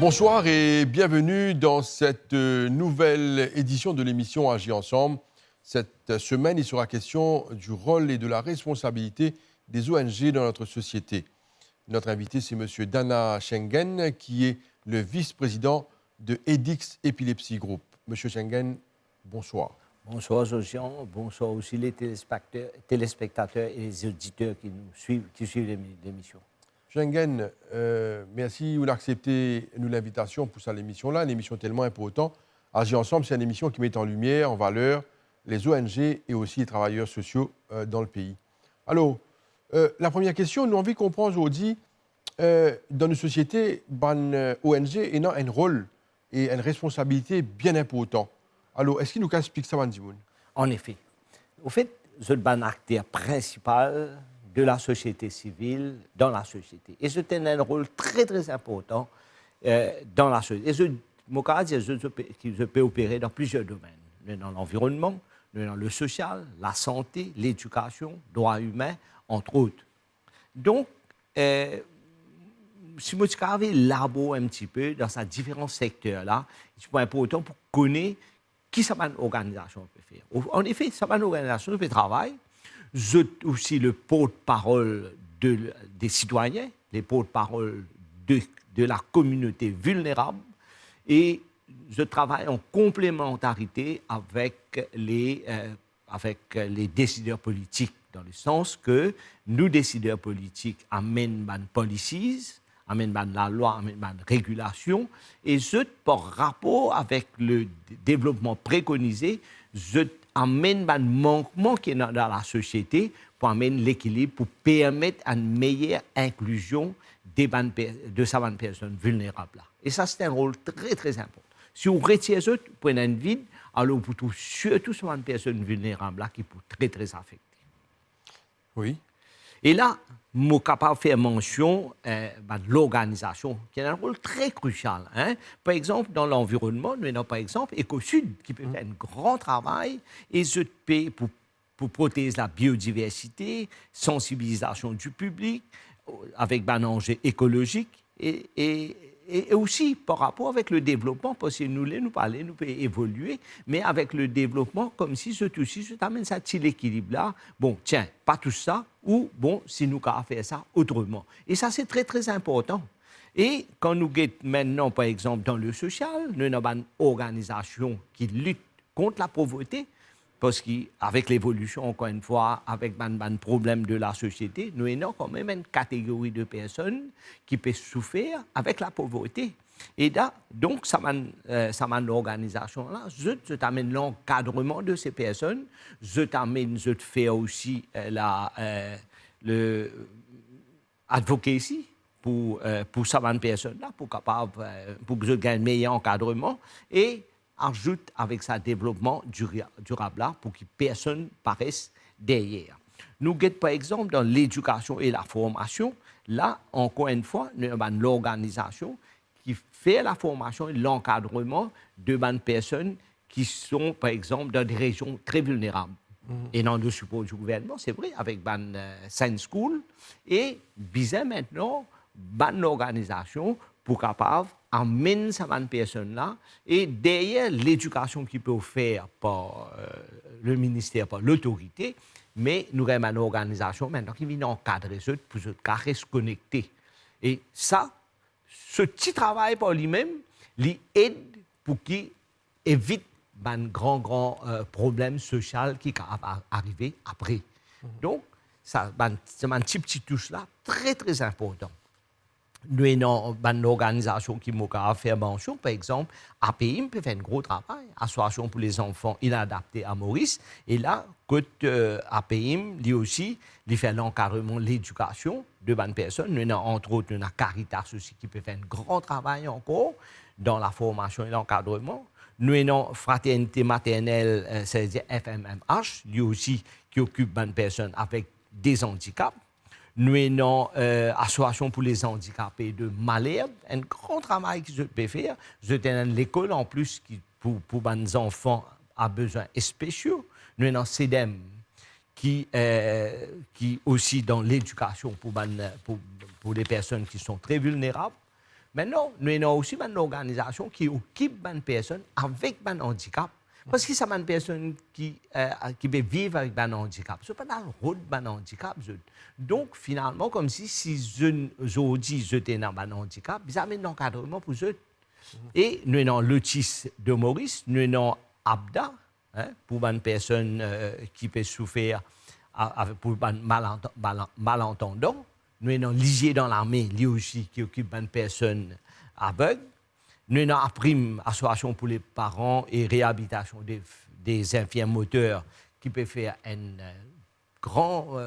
Bonsoir et bienvenue dans cette nouvelle édition de l'émission Agir ensemble. Cette semaine, il sera question du rôle et de la responsabilité des ONG dans notre société. Notre invité, c'est M. Dana Schengen, qui est le vice-président de EDIX Epilepsy Group. M. Schengen, bonsoir. Bonsoir, Josian. Bonsoir aussi les téléspectateurs et les auditeurs qui suivent l'émission. Schengen, merci d'avoir accepté l'invitation pour cette émission-là, une émission tellement importante. Agir ensemble, c'est une émission qui met en lumière, en valeur, les ONG et aussi les travailleurs sociaux dans le pays. Alors, la première question, nous avons envie de comprendre aujourd'hui, dans nos sociétés, les ONG ont un rôle et une responsabilité bien importante. Alors, est-ce qu'il nous explique ça, Mandimoun? En effet. Au fait, c'est un acteur principal de la société civile dans la société. Et c'est un rôle très, très important dans la société. Et je peux opérer dans plusieurs domaines. Dans l'environnement, dans le social, la santé, l'éducation, droits humains, entre autres. Donc, si vous avez élaboré un petit peu dans ces différents secteurs-là, c'est important pour connaître qui cette organisation peut faire. En effet, cette organisation peut travailler. Je suis aussi le porte-parole des citoyens, le porte-parole de la communauté vulnérable, et je travaille en complémentarité avec les décideurs politiques, dans le sens que nous, décideurs politiques, amènent des policies, amènent la loi, amènent la régulation, et je, par rapport avec le développement préconisé, je amène un manquement qui est dans la société pour amener l'équilibre, pour permettre une meilleure inclusion de ces personnes vulnérables. Et ça, c'est un rôle très, très important. Si on retire ça pour un vide, alors on trouve surtout ces personnes vulnérables qui peuvent très, très affecter. Oui. Et là, je suis capable de faire mention de l'organisation, qui a un rôle très crucial. Hein? Par exemple, dans l'environnement, nous avons par exemple EcoSud, qui peut faire un grand travail, et je paye pour protéger la biodiversité, sensibilisation du public, avec un enjeu écologique, et aussi par rapport avec le développement, parce que nous parler, nous pouvons évoluer, mais avec le développement, comme si ce tout-ci, je t'amène ça petit équilibre-là. Bon, tiens, pas tout ça, ou bon, si nous pouvons faire ça autrement. Et ça, c'est très, très important. Et quand nous sommes maintenant, par exemple, dans le social, nous avons une organisation qui lutte contre la pauvreté, parce qu'avec l'évolution, encore une fois, avec les problèmes de la société, nous avons quand même une catégorie de personnes qui peuvent souffrir avec la pauvreté. Et là, donc, ça m'a l'organisation-là. Je t'amène l'encadrement de ces personnes. Je t'amène, je te fais aussi l'advocacy pour ces personnes-là, pour que je gagne un meilleur encadrement. Et ajoute avec ça développement durable là pour que personne paraisse derrière. Nous guettons par exemple dans l'éducation et la formation, là encore une fois, nous avons l'organisation qui fait la formation et l'encadrement de bonnes personnes qui sont par exemple dans des régions très vulnérables. Et dans le support du gouvernement, c'est vrai, avec bonne Science School et bizarre maintenant, bonne organisation pour capable amener ces personnes-là et derrière l'éducation qu'ils peuvent faire par le ministère, par l'autorité, mais nous avons une organisation maintenant qui vient encadrer ceux pour se rester connectés. Et ça, ce petit travail par lui-même, lui aide pour qu'il évite un grand problème social qui va arriver après. Donc, ça, c'est un petit touche-là très, très important. Nous avons une organisation qui m'a fait mention, par exemple, APIM peut faire un gros travail, Association pour les enfants inadaptés à Maurice. Et là, APIM, lui aussi, il fait l'encadrement, l'éducation de bonnes personnes. Nous avons, entre autres, nous avons Caritas aussi qui peut faire un grand travail encore dans la formation et l'encadrement. Nous avons Fraternité maternelle, c'est-à-dire FMMH, lui aussi, qui occupe bonnes personnes avec des handicaps. Nous avons Association pour les handicapés de Malherbe, un grand travail que je peux faire. Je tenais l'école en plus qui, pour les enfants à besoins spéciaux. Nous avons CEDEM qui aussi dans l'éducation pour les personnes qui sont très vulnérables. Maintenant, nous avons aussi une organisation qui occupe les personnes avec un handicap. Parce que c'est une personne qui peut vivre avec un handicap. Ce n'est pas dans le rôle d'un handicap. Donc, finalement, comme si aujourd'hui, je étais dans un handicap, ils amènent un encadrement pour eux. Et nous avons l'autisme de Maurice, nous avons ABDA, pour une personne qui peut souffrir pour un malentendant. Nous avons l'IG dans l'armée, lui aussi, qui occupe une personne aveugle. Nous avons la prime association pour les parents et réhabilitation des infirmes moteurs qui peut faire un grand...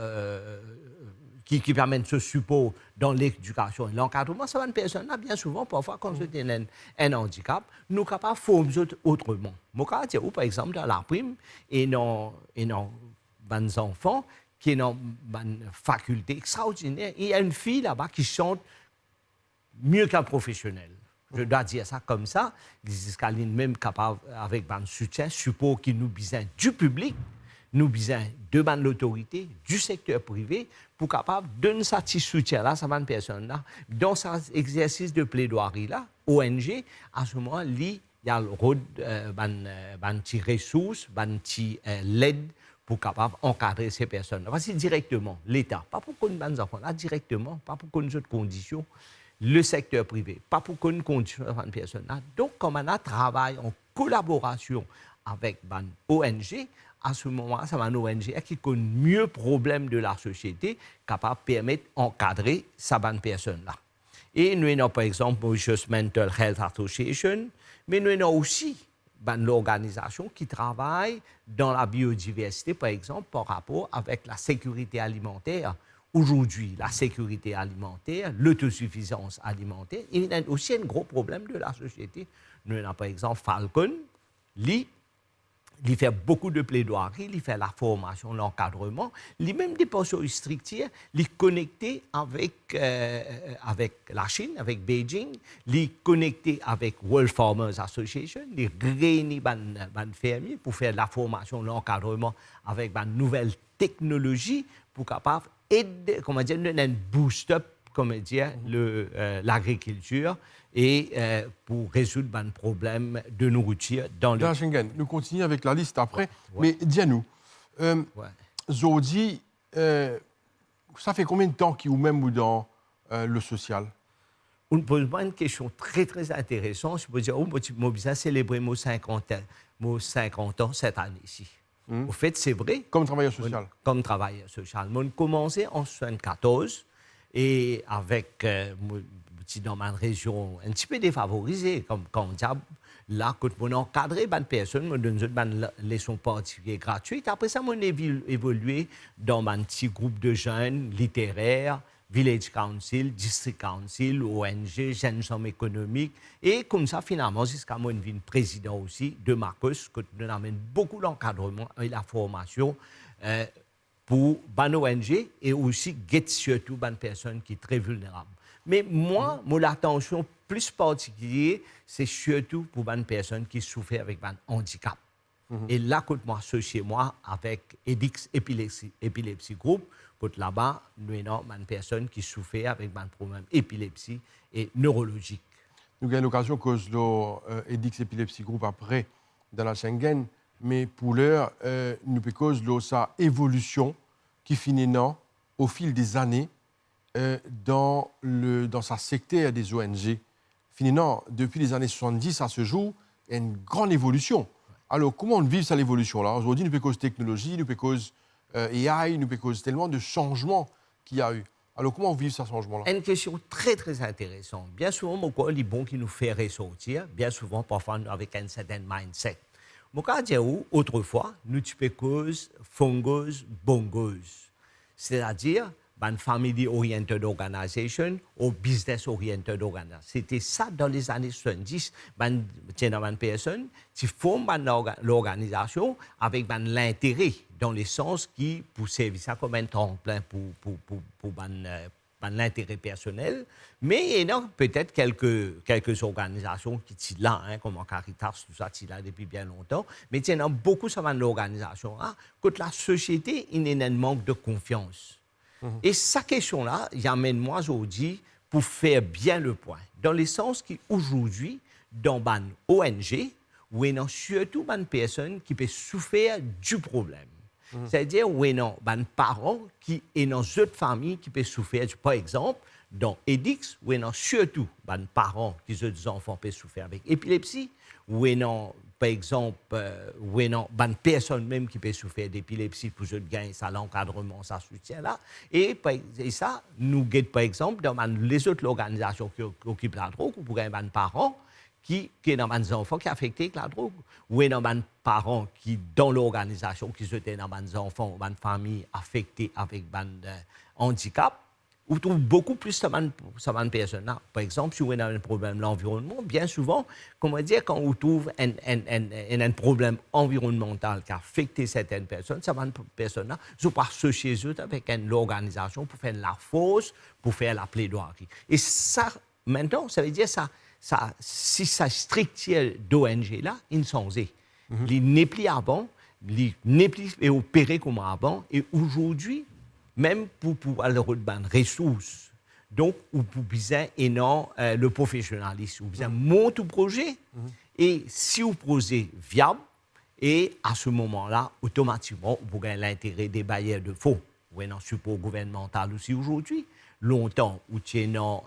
qui permet ce support dans l'éducation et l'encadrement. Ça va une personne, bien souvent, parfois, quand c'est un handicap, nous sommes capables de former autrement. Moi, je par exemple, dans la prime, et dans les enfants qui ont une faculté extraordinaire. Il y a une fille là-bas qui chante mieux qu'un professionnel. Je dois dire ça comme ça. Les escalines même capables, avec un soutien, support qui nous besoin du public, nous besoin de l'autorité, du secteur privé, pour capable de donner ce soutien-là, ça va une personne-là. Dans cet exercice de plaidoirie-là, ONG, à ce moment-là, il y a le rôle de petites ressources, de petites l'aide pour capable encadrer ces personnes-là. Voici directement l'État, pas pour qu'on ait des enfants, là directement, pas pour qu'on ait d'autres conditions, le secteur privé, pas pour qu'on ait des conditions de ces personnes-là. Donc, comme on a travaillé en collaboration avec une ONG, à ce moment-là, ça va une ONG qui connaît mieux le problème de la société, capable de permettre d'encadrer ces personnes-là. Et nous avons par exemple Mauritius Mental Health Association, mais nous avons aussi l'organisation qui travaille dans la biodiversité, par exemple, par rapport avec la sécurité alimentaire. Aujourd'hui, la sécurité alimentaire, l'autosuffisance alimentaire, il y a aussi un gros problème de la société. Nous avons par exemple Falcon, il fait beaucoup de plaidoiries, il fait la formation, l'encadrement, il même des pensions strictières, il est connecté avec la Chine, avec Beijing, il est connecté avec World Farmers Association, il réunit les fermiers pour faire la formation, l'encadrement avec une nouvelle technologie pour capable aider, comment dire, un boost-up, comment dire, l'agriculture et pour résoudre un problème de nourriture dans le... Schengen, nous continuons avec la liste après, mais dis-nous, Zodi, ça fait combien de temps qu'il ou même dans le social? On pose une question très, très intéressante. Je peux dire, moi, j'ai célébré mes 50 ans cette année-ci. Au fait, c'est vrai. Comme travailleur social? Comme travailleur social. On a commencé en 1974 et avec... dans ma région un petit peu défavorisée, comme quand on dit, là, quand on encadre une personne, on donne une leçon particulière gratuite. Après ça, on a évolué dans un petit groupe de jeunes littéraires, Village Council, District Council, ONG, Jeunes Hommes économiques. Et comme ça, finalement, jusqu'à moi, je suis président aussi de Marcos, que nous amène beaucoup d'encadrement et la formation pour les ONG et aussi surtout les personnes qui sont très vulnérables. Mais moi, mon attention plus particulière, c'est surtout pour une personne qui souffre avec un handicap. Et là, quand moi associé moi avec EDIX Epilepsy Group, là-bas, nous avons une personne qui souffre avec un problème d'épilepsie et neurologique. Nous avons l'occasion de cause EDIX Epilepsy Group après dans la Schengen, mais pour l'heure, nous cause sa évolution qui finit au fil des années dans sa secteur des ONG. Finalement, depuis les années 70 à ce jour, il y a une grande évolution. Alors, comment on vit cette évolution-là? Aujourd'hui, nous peut cause technologie, nous peut cause AI, nous peut cause tellement de changements qu'il y a eu. Alors, comment on vit ce changement-là? Une question très, très intéressante. Bien souvent, mon les bons qui nous fait ressortir, bien souvent, parfois, avec un certain mindset. Mon cas, autrefois, nous peux cause fungus, bongos. C'est-à-dire, une family-oriented organisation ou business-oriented organisation. C'était ça dans les années 70. Une personne qui forme l'organisation avec l'intérêt, dans le sens qui, pour servir ça comme un tremplin pour l'intérêt personnel. Mais il y a peut-être quelques organisations qui sont là, comme Caritas, tout ça, qui sont là depuis bien longtemps. Mais il y a beaucoup de l'organisation. Quand la société, il y a un manque de confiance. Et cette question-là, il amène moi aujourd'hui pour faire bien le point. Dans le sens qu'aujourd'hui, dans une ONG, où il y a surtout une personne qui peut souffrir du problème. C'est-à-dire où il y a des parents qui sont dans d'autres familles qui peuvent souffrir. Par exemple, dans EDIX, où il y a surtout des parents qui ont des enfants qui peuvent souffrir avec épilepsie, où il y a, par exemple, où il y a des personnes même qui peuvent souffrir d'épilepsie pour gagner ça, l'encadrement, ça soutien là. Et ça, nous guette par exemple, dans les autres organisations qui occupent la drogue, où il y a des parents qui ont des enfants qui sont affectés avec la drogue, ou il y a des parents qui, dans l'organisation, qui sont des enfants ou des familles affectées avec des handicaps, on trouve beaucoup plus de personnes-là. Par exemple, si on a un problème de l'environnement, bien souvent, comment dire, quand on trouve un problème environnemental qui a affecté certaines personnes, ces personnes-là sont pas chez eux avec l'organisation pour faire la force, pour faire la plaidoirie. Et ça, maintenant, ça veut dire ça si ça structure d'ONG là, ils sont ils n'est plus avant, ils n'est plus opéré comme avant, et aujourd'hui, même pour aller des ressources, donc, ou pour besoin et non le professionnalisme, ou besoin monter un projet, et si vous projet viable, et à ce moment-là, automatiquement, vous gagnez l'intérêt des bailleurs de fonds, ou un support gouvernemental aussi aujourd'hui, longtemps, ou tiennant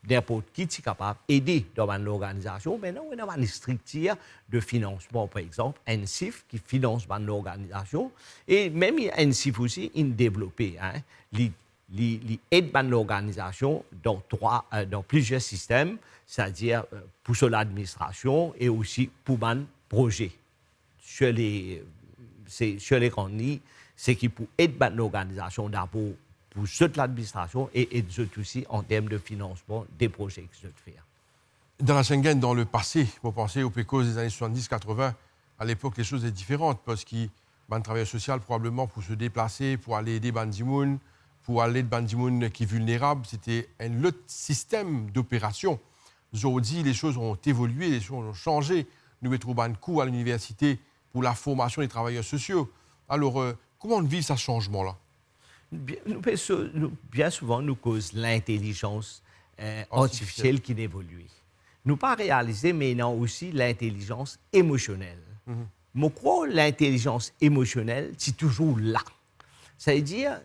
n'importe qui est capable d'aider dans l'organisation. Maintenant, on a une structure de financement, par exemple, NCIF, qui finance l'organisation. Et même NCIF aussi, il a développé, il aide l'organisation dans plusieurs systèmes, c'est-à-dire pour l'administration et aussi pour les projets. Sur les grandes lignes, c'est qui pour aider l'organisation d'abord pour toute l'administration et aussi en termes de financement des projets que je veux faire. Dans la Schengen, dans le passé, vous pensez aux PECOS des années 70-80, à l'époque, les choses étaient différentes parce qu'il y a un travail social probablement pour se déplacer, pour aller aider Bandimoun, pour aller aider Bandimoun qui est vulnérable. C'était un autre système d'opération. Aujourd'hui, les choses ont évolué, les choses ont changé. Nous mettons un coup à l'université pour la formation des travailleurs sociaux. Alors, comment on vit ce changement-là? Bien souvent, nous cause l'intelligence artificielle qui évolue. Nous pas réaliser, mais non aussi l'intelligence émotionnelle. Je crois que l'intelligence émotionnelle, c'est toujours là. C'est-à-dire,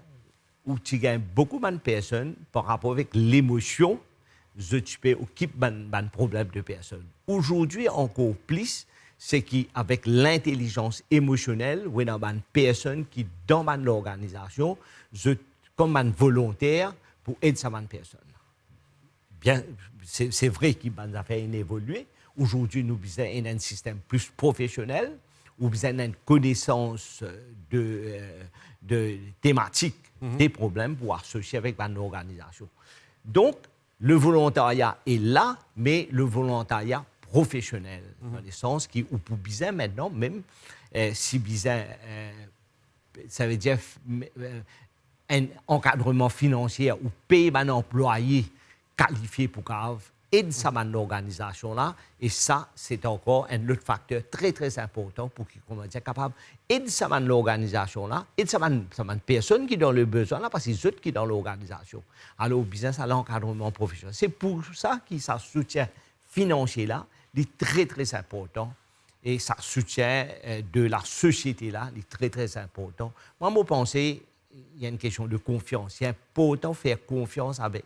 où tu gagnes beaucoup de personnes par rapport avec l'émotion, tu peux occuper un problème de personnes. Aujourd'hui, encore plus, c'est qu'avec l'intelligence émotionnelle, il y a une personne qui, dans l'organisation, comme un volontaire pour aider cette personne. Bien, c'est vrai que les affaires ont évolué. Aujourd'hui, nous avons un système plus professionnel, où nous avons une connaissance de thématiques des problèmes pour associer avec une organisation. Donc, le volontariat est là, mais le volontariat professionnel, dans le sens où pour Bizin maintenant, même si Bizin, ça veut dire un encadrement financier ou payer un employé qualifié pour aider sa organisation-là, et ça, c'est encore un autre facteur très, très important pour qu'il soit capable d'aider sa organisation-là, aider sa personne qui est dans le besoin, là, parce que c'est eux qui sont dans l'organisation. Alors, Bizin, c'est l'encadrement professionnel. C'est pour ça que ça soutient financier-là, est très, très important. Et ça soutient de la société-là, est très, très important. Moi, je pense qu'il y a une question de confiance. Il est important de faire confiance avec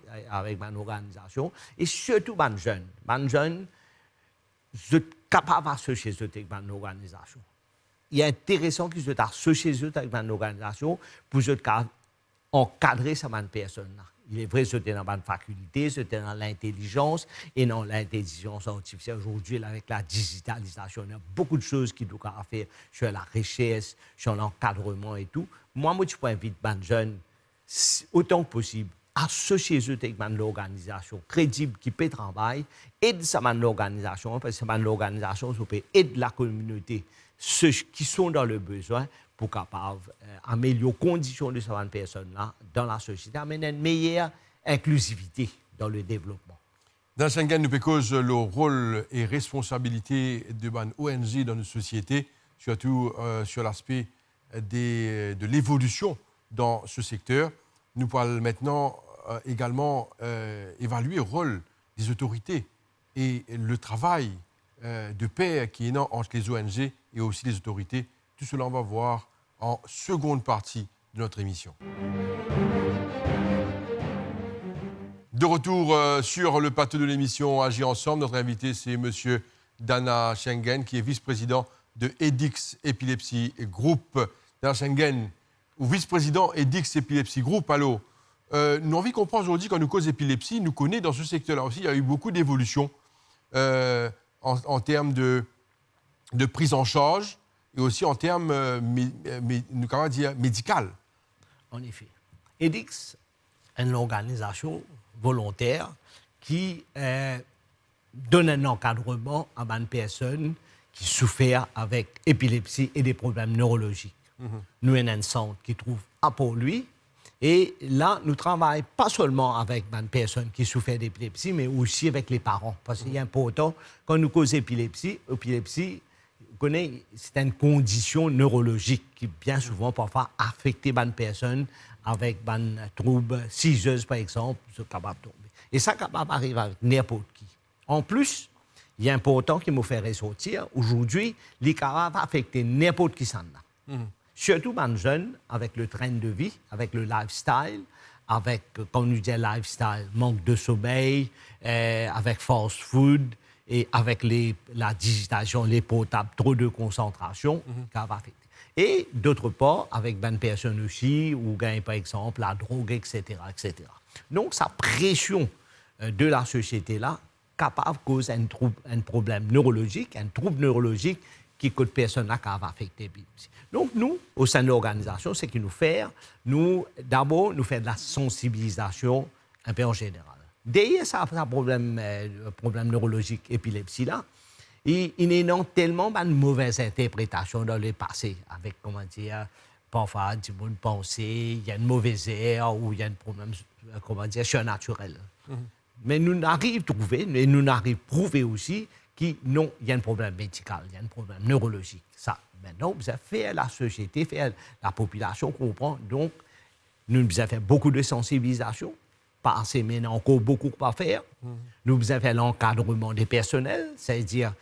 mon organisation. Et surtout, les jeunes. Les jeunes sont capables d'associer avec mon organisation. Il est intéressant qu'ils soient associés avec mon organisation pour encadrer cette personne-là. Il est vrai que c'était dans la faculté, c'était dans l'intelligence et dans l'intelligence artificielle. Aujourd'hui, avec la digitalisation, il y a beaucoup de choses qui doivent faire sur la recherche, sur l'encadrement et tout. Moi, je invite les jeunes, autant que possible, à associer avec une organisation crédible qui peut travailler, aider cette organisation, parce que cette organisation peut aider la communauté, ceux qui sont dans le besoin, pour capable améliorer les conditions de ces personnes-là dans la société, amener une meilleure inclusivité dans le développement. Dans Schengen, nous PECOS, le rôle et responsabilité de l'ONG dans notre société, surtout sur l'aspect de l'évolution dans ce secteur. Nous parlons maintenant également évaluer le rôle des autorités et le travail de pair qui est là entre les ONG et aussi les autorités. Tout cela, on va voir en seconde partie de notre émission. De retour sur le plateau de l'émission Agir ensemble, notre invité c'est M. Dana Schengen, qui est vice-président de EDIX Epilepsy Group. Dana Schengen, ou vice-président EDIX Epilepsy Group, alors, nous avons envie de comprendre aujourd'hui, quand nous cause épilepsie, nous connaissons dans ce secteur-là aussi, il y a eu beaucoup d'évolutions en termes de prise en charge et aussi en termes médicaux. En effet. EDIX est une organisation volontaire qui donne un encadrement à une personne qui souffre avec épilepsie et des problèmes neurologiques. Nous avons un centre qui trouve à pour lui. Et là, nous travaillons pas seulement avec une personne qui souffre d'épilepsie, mais aussi avec les parents. Parce qu'il est important, quand nous causons épilepsie, c'est une condition neurologique qui, bien souvent, parfois, affecte une personne avec un trouble siseuse, par exemple, c'est capable de tomber. Et ça, capable d'arriver avec n'importe qui. En plus, il est important qu'il me fait ressortir. Aujourd'hui, les capables affecter n'importe qui s'en a. Surtout les jeunes, avec le train de vie, avec le lifestyle, avec, comme nous dit lifestyle, manque de sommeil, avec fast food et avec la digitation, les portables, trop de concentration, ça va affecter. Et d'autre part, avec des personnes aussi, ou par exemple la drogue, etc., etc. Donc, sa pression de la société-là, capable de causer un problème neurologique, un trouble neurologique qui coûte personne là qui va affecter. Donc, nous, au sein de l'organisation, ce que nous faisons, d'abord, nous faisons de la sensibilisation un peu en général. Derrière ça problème neurologique, épilepsie là, il y a tellement de mauvaises interprétations dans le passé, avec, comment dire, parfois, du monde penser, il y a une mauvaise air ou il y a un problème, comment dire, surnaturel. Mais nous n'arrivons à trouver, et nous n'arrivons à prouver aussi qu'il y a un problème médical, il y a un problème neurologique. Ça, maintenant, vous avez fait la société, fait la population comprend. Donc, nous avons fait beaucoup de sensibilisation. Pas assez, mais encore beaucoup à faire. Nous avons fait l'encadrement des personnels, c'est-à-dire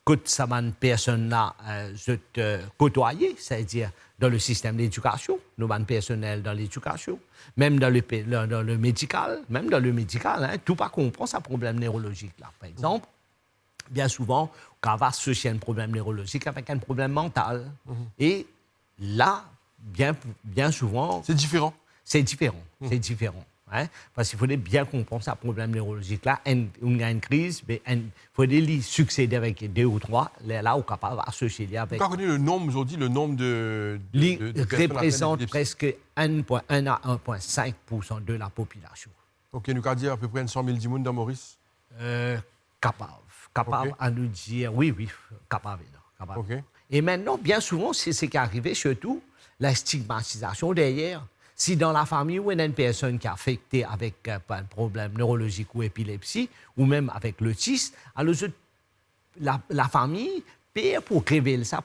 que ça m'a personne-là côtoyer, c'est-à-dire dans le système d'éducation, nous avons personnel dans l'éducation, même dans le médical, tout pas comprend ce problème neurologique là. Par exemple, bien souvent, on va associer un problème neurologique avec un problème mental. Et là, bien souvent... C'est différent. C'est différent. Hein? Parce qu'il faudrait bien comprendre ce problème neurologique là. On a une crise, mais il faudrait succéder avec 2 ou 3, là, on est capable d'associer avec... Quand on connaît le nombre aujourd'hui, le nombre de représente presque 1,1 à 1,5% de la population. OK, nous avons dire à peu près 100 000 personnes dans Maurice? Capable Okay. à nous dire, oui, capable. Okay. Et maintenant, bien souvent, c'est ce qui est arrivé, surtout la stigmatisation derrière. Si dans la famille, où il y a une personne qui est affectée avec un problème neurologique ou épilepsie, ou même avec l'autisme, alors la famille paie pour révéler ça,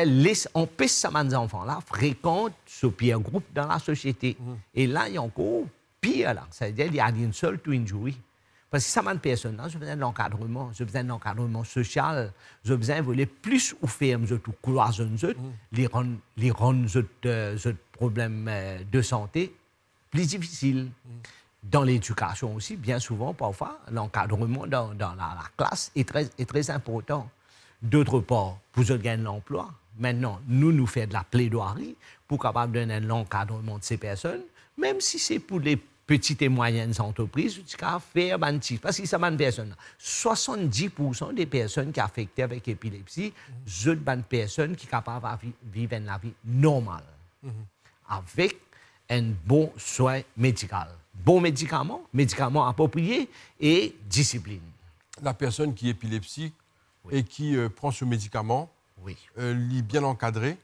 laisse empêcher ces enfants-là fréquentent ce pire groupe dans la société. Et là, il y a encore pire, là. C'est-à-dire qu'il y a une seule to injury. Parce que ça m'a personne là, je besoin de l'encadrement, je besoin d'un encadrement social, je besoin de voler plus ou ferme, je tout cloisonner, les rendre problèmes de santé plus difficiles. Dans l'éducation aussi, bien souvent, parfois, l'encadrement dans la classe est très important. D'autre part, pour gagner l'emploi, maintenant, nous faisons de la plaidoirie pour capable donner l'encadrement de ces personnes, même si c'est pour les petites et moyennes entreprises, tu peux faire un petit. Parce que ça m'a une personne. 70% des personnes qui sont affectées avec épilepsie, sont des personnes qui sont capables de vivre une vie normale, avec un bon soin médical. Bon médicament approprié et discipline. La personne qui est épileptique et qui prend ce médicament, est bien encadrée.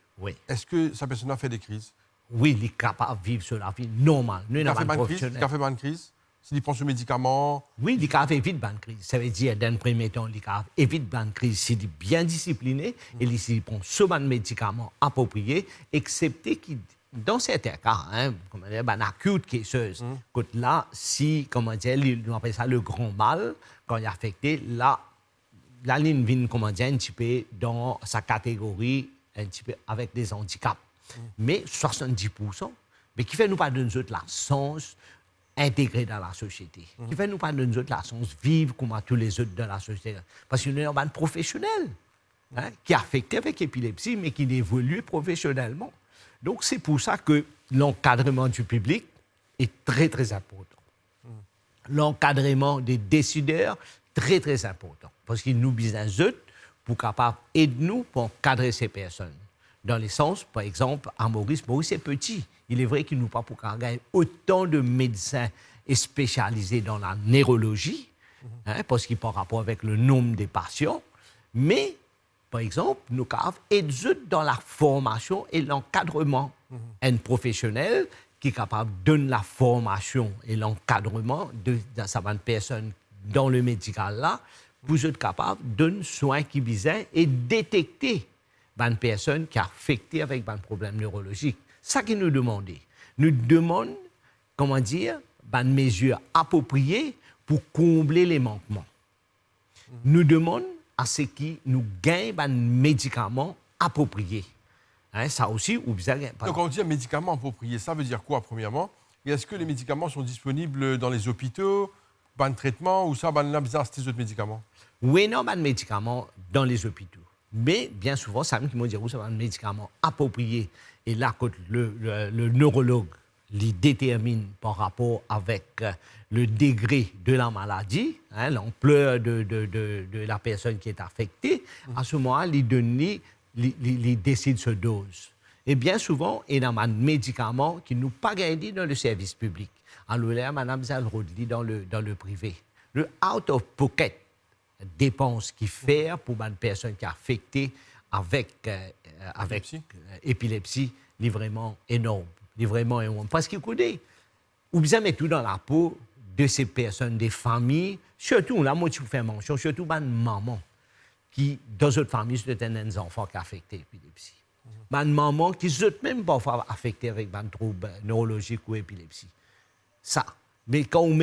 Est-ce que sa personne a fait des crises? Oui, il est capable de vivre sur la vie normale. Il a fait une crise? S'il prend ce médicament? Oui, il est capable d'éviter une crise. Ça veut dire, dans le premier temps, il est capable d'éviter une crise s'il est bien discipliné et s'il prend ce médicament approprié, excepté qu'il dans certains cas, comment dire, acute cases, là, si, comment dire, on appelle ça le grand mal, quand il est affecté, là, la ligne vient, comment dire, un petit peu dans sa catégorie, un petit peu avec des handicaps. Mais 70%, mais qui fait nous pas de nous autres la chance intégrée dans la société. Qui fait nous pas de nous autres la chance vivre comme tous les autres dans la société. Parce qu'il y a un professionnel qui est affecté avec épilepsie, mais qui évolue professionnellement. Donc, c'est pour ça que l'encadrement du public est très, très important. L'encadrement des décideurs, très, très important. Parce qu'ils nous besoin eux pour capable aider nous pour encadrer ces personnes. Dans le sens, par exemple, à Maurice est petit. Il est vrai qu'il nous pas pour gagner autant de médecins spécialisés dans la neurologie, parce qu'il par rapport avec le nombre des patients. Mais, par exemple, nous avons aidé dans la formation et l'encadrement. Un professionnel qui est capable de donner la formation et l'encadrement de certaines personnes dans le médical là, pour être capable de donner soins qui visent et détecter une personne qui est affectée avec un problème neurologique. C'est ça qu'ils nous demandent. Nous demandons, comment dire, une mesure appropriée pour combler les manquements. Nous demandons à ce qui nous gagnent un médicament approprié. Ça aussi, ou bien. Donc, quand on dit un médicament approprié, ça veut dire quoi, premièrement? Et est-ce que les médicaments sont disponibles dans les hôpitaux, ban de traitement, ou ça, ban bizarre, c'est des autres médicaments? Oui, non, ban de médicaments dans les hôpitaux. Mais bien souvent, ça qui m'ont dit que c'est un médicament approprié. Et là, quand le neurologue les détermine par rapport avec le degré de la maladie, l'ampleur de la personne qui est affectée, à ce moment-là, il décide ce dose. Et bien souvent, il y a un médicament qui nous pas gagné dans le service public. Alors là, Mme Zalrodli dans le privé. Le out-of-pocket dépense qu'il fait pour une personne qui est affectée avec épilepsie, il est vraiment énorme. Parce qu'il connaît, ou bien mettre tout dans la peau de ces personnes, des familles, surtout, là, moi, je fais mention, surtout une maman qui, dans une famille, c'est un enfant qui est affecté d'épilepsie. Une maman qui est même parfois affectée avec un trouble neurologique ou épilepsie. Ça. Mais quand on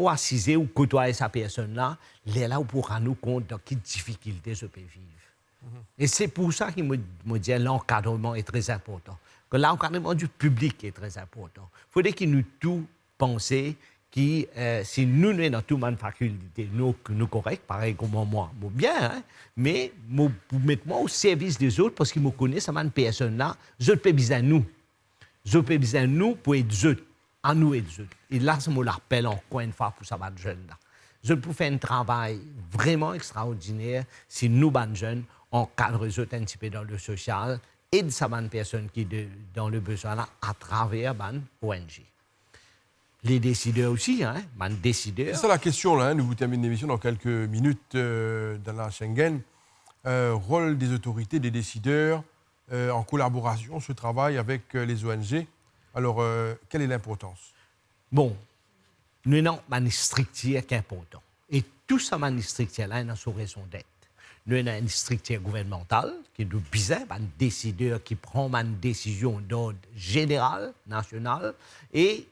assise ou côtoyer sa personne-là, là, on pourra nous compte dans quelles difficultés je peux vivre. Et c'est pour ça qu'il me dit que l'encadrement est très important. Que l'encadrement du public est très important. Il faudrait qu'il nous tout penser que si nous sommes dans toute ma faculté, nous corrects, pareil comme moi bien, mais pour mettre moi au service des autres, parce qu'ils me connaissent, cette personne-là, je peux besoin de nous. Je peux besoin de nous pour être eux. À nous et eux. Et là, je me l'appelle encore une fois pour ça, les jeunes-là. Je peux faire un travail vraiment extraordinaire si nous, les jeunes, encadrons un petit peu dans le social et de ces personnes qui sont dans le besoin là, à travers les ONG. Les décideurs aussi, les décideurs. C'est ça la question, là. Nous vous terminons l'émission dans quelques minutes dans la Schengen. Rôle des autorités, des décideurs, en collaboration, ce travail avec les ONG. Alors, quelle est l'importance? Bon, nous avons une structure qui est importante. Et tout ça, une structure-là, a sa raison d'être. Nous avons une structure gouvernementale qui est bizarre, un décideur qui prend une décision d'ordre général, national, et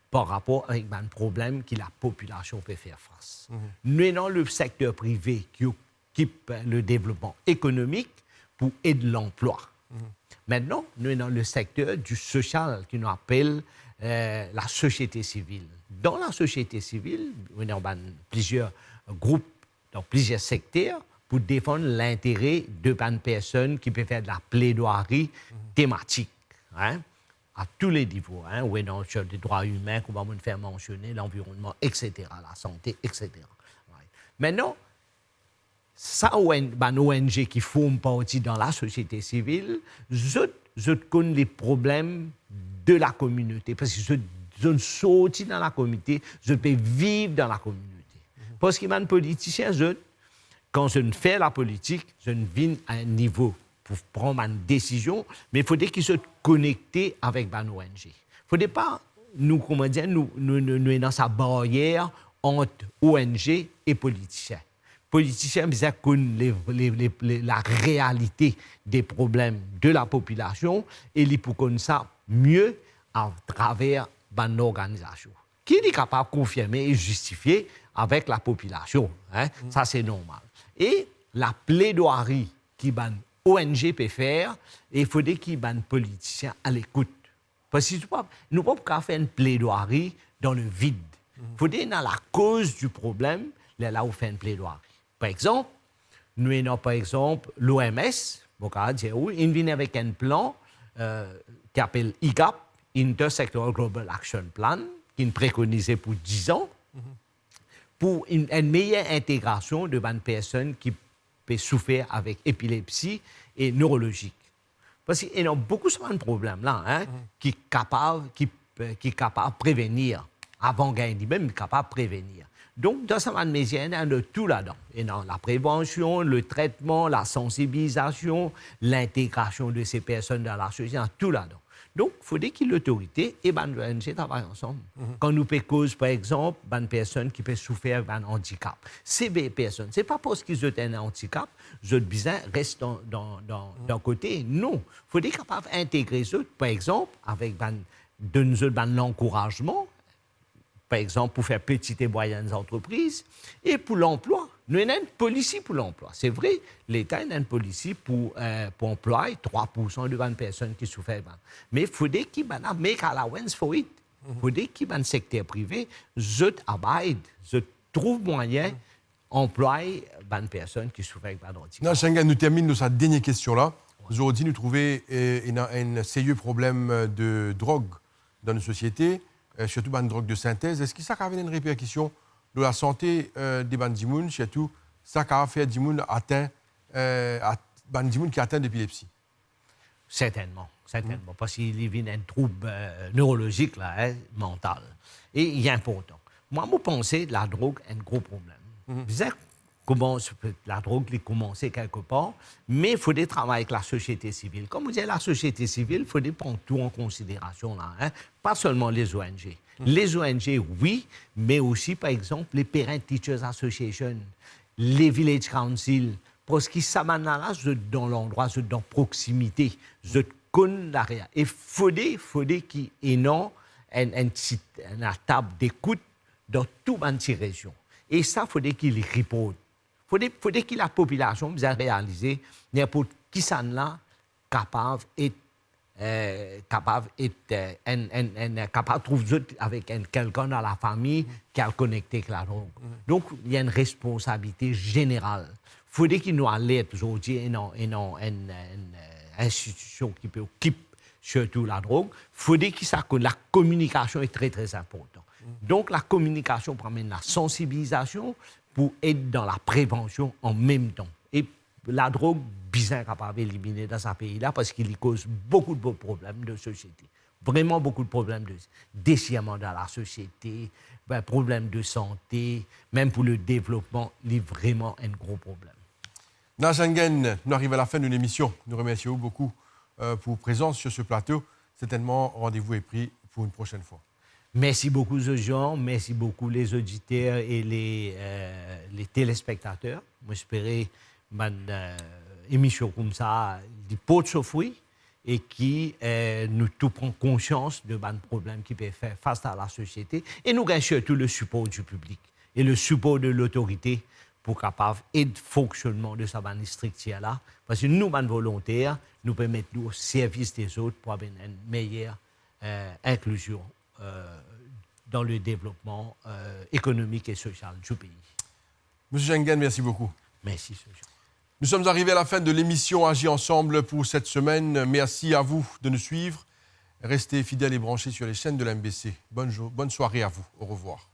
par rapport avec un problème que la population peut faire face. Nous avons le secteur privé qui occupe le développement économique pour aider l'emploi. Maintenant, nous sommes dans le secteur du social, qui nous appelle la société civile. Dans la société civile, nous avons plusieurs groupes, dans plusieurs secteurs, pour défendre l'intérêt de personnes qui peuvent faire de la plaidoirie thématique, à tous les niveaux. Sur les droits humains, qu'on va nous faire mentionner, l'environnement, etc., la santé, etc. Maintenant, ça, une ONG qui forme partie dans la société civile, je connais les problèmes de la communauté. Parce que je sorti dans la communauté, je peux vivre dans la communauté. Parce qu'il y a un politicien, quand je fais la politique, je viens à un niveau pour prendre une décision, mais il faudrait qu'il soit connecté avec une ONG. Il ne faudrait pas, nous dans sa barrière entre ONG et politiciens. Il politiciens bien connaissent la réalité des problèmes de la population et ils pour connaître ça mieux à travers une organisation qui est capable de confirmer et justifier avec la population. Hein? Ça, c'est normal. Et la plaidoirie qui ban ONG peut faire, il faudrait qu'il y ait un politicien à l'écoute. Parce que nous ne pouvons pas faire une plaidoirie dans le vide. Il faudrait dans la cause du problème, là où faire une plaidoirie. Par exemple, nous avons par exemple l'OMS, il vient avec un plan qui s'appelle IGAP, Intersectoral Global Action Plan, qui est préconisé pour 10 ans, pour une meilleure intégration de bonnes personnes qui peuvent souffrir avec épilepsie et neurologique. Parce qu'il y a beaucoup de problèmes là, hein, qui sont capables de prévenir, avant gagner, même capables de prévenir. Donc, dans ce métier, il y a de tout là-dedans. Il y a la prévention, le traitement, la sensibilisation, l'intégration de ces personnes dans la société, tout là-dedans. Donc, il faudrait que l'autorité et l'ONG travaillent ensemble. Quand nous faisons cause, par exemple, d'une personne qui peut souffrir d'un handicap. Ces personnes, ce n'est pas parce qu'ils ont un handicap, les autres restent d'un côté. Non. Il faudrait être capable d'intégrer eux, par exemple, avec l'encouragement, par exemple, pour faire petites et moyennes entreprises, et pour l'emploi. Nous avons une politique pour l'emploi. C'est vrai, l'État a une politique pour employer 3% de personnes qui souffrent. Mais il faudrait qu'il y ait un make allowance for it. Il faudrait qu'il y ait un secteur privé, je trouve moyen d'employer des personnes qui souffrent d'un handicap. Non, Schengen, nous terminons sa dernière question-là. Aujourd'hui, nous trouvons un sérieux problème de drogue dans nos sociétés, surtout une drogue de synthèse. Est-ce que ça a une répercussion de la santé des bandimouns, surtout ça a fait des gens qui atteignent d'épilepsie? Certainement. Parce qu'il y a un trouble neurologique, là, hein, mental. Et il est important. Moi, je pense que la drogue est un gros problème. La drogue a commencé quelque part, mais il faut travailler avec la société civile. Comme vous dites, la société civile, il faut prendre tout en considération, là, hein? Pas seulement les ONG. Les ONG, oui, mais aussi, par exemple, les Parent Teachers Association, les Village Council, parce qu'ils sont dans l'endroit, dans la proximité, ils connaissent l'area. Et il faudrait qu'il y ait une table d'écoute dans toute la région. Et ça, il faudrait qu'il répondent. Il faudrait que la population puisse réaliser n'importe qui s'en là capable de trouver avec quelqu'un dans la famille qui est connecté avec la drogue. Donc, il y a une responsabilité générale. Il faudrait qu'il nous alerte aujourd'hui une institution qui peut occuper surtout la drogue. Il faudrait que la communication est très, très importante. Donc, la communication promène la sensibilisation pour être dans la prévention en même temps. Et la drogue, bien capable d'éliminer dans ce pays-là parce qu'il cause beaucoup de problèmes de société. Vraiment beaucoup de problèmes de déchirement dans la société, problèmes de santé, même pour le développement, il est vraiment un gros problème. Schengen, nous arrivons à la fin de l'émission. Nous remercions beaucoup pour votre présence sur ce plateau. Certainement, rendez-vous est pris pour une prochaine fois. Merci beaucoup aux gens, merci beaucoup les auditeurs et les téléspectateurs. J'espère une émission comme ça, des pots de fruits et qui nous tout prend conscience de problèmes qui peuvent faire face à la société et nous gagnons surtout le support du public et le support de l'autorité pour capable aider le fonctionnement de sa structure-là. Parce que nous, volontaires, nous pouvons mettre au service des autres pour avoir une meilleure inclusion dans le développement économique et social du pays. Monsieur Schengen, merci beaucoup. Merci, Sergio. Nous sommes arrivés à la fin de l'émission Agir ensemble pour cette semaine. Merci à vous de nous suivre. Restez fidèles et branchés sur les chaînes de la MBC. Bonne soirée à vous. Au revoir.